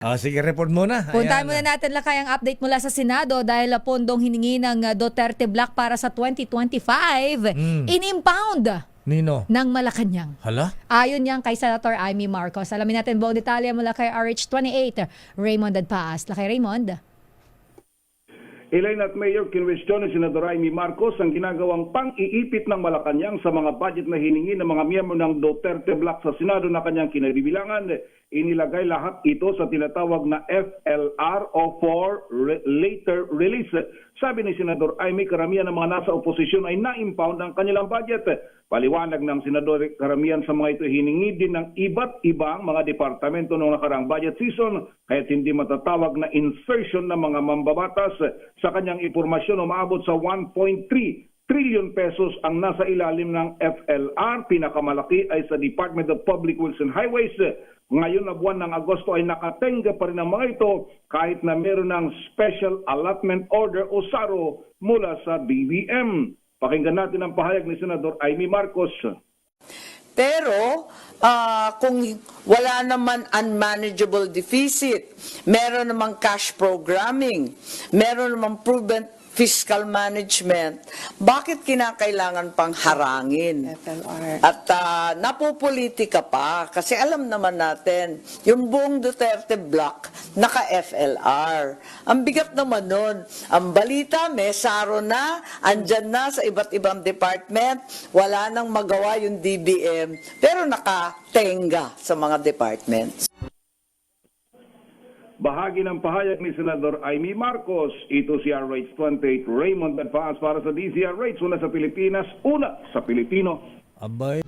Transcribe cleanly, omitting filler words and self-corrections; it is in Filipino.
Sige, report muna. Puntahan Ayan. muna natin lakay ang update mula sa Senado dahil pondong hiningi ng Duterte Black para sa 2025 in-impound Nino. ng Malacanang. Hala? Ayon yan kay Senator Amy Marcos. Alamin natin buong detalye mula kay RH28, Raymond Adpaas. Lakay Raymond. Elaine at Mayor, kinwestiyon ni Senador Amy Marcos ang ginagawang pang-iipit ng Malacanang sa mga budget na hiningi ng mga miyembro ng Duterte Black sa Senado na kanyang kinabibilangan. Inilagay lahat ito sa tinatawag na FLR o for later release. Sabi ni Senador Amy, karamihan ng mga nasa oposisyon ay na-impound ang kanilang budget. Paliwanag ng Senador, karamihan sa mga ito hiningi din ng iba't ibang mga departamento noong nakarang budget season, kaya't hindi matatawag na insertion ng mga mambabatas. Sa kanyang impormasyon, umaabot sa 1.3 trillion pesos ang nasa ilalim ng FLR. Pinakamalaki ay sa Department of Public Works and Highways. Ngayon na buwan ng Agosto ay nakatenga pa rin ang mga ito kahit na meron ng Special Allotment Order o SARO mula sa BBM. Pakinggan natin ang pahayag ni Senador Amy Marcos. Pero kung wala naman unmanageable deficit, meron namang cash programming, meron namang prudent fiscal management, bakit kinakailangan pang harangin? FLR. At napopolitika pa kasi alam naman natin, yung buong Duterte Block naka-FLR. Ang bigat naman nun. Ang balita, may SARO na, andyan na sa iba't ibang department, wala nang magawa yung DBM, pero nakatenga sa mga departments. Bahagi ng pahayag ni Senador Amy Marcos, ito si RH28 Raymond Adpaas para sa DZRH, una sa Pilipinas, una sa Pilipino. Abay.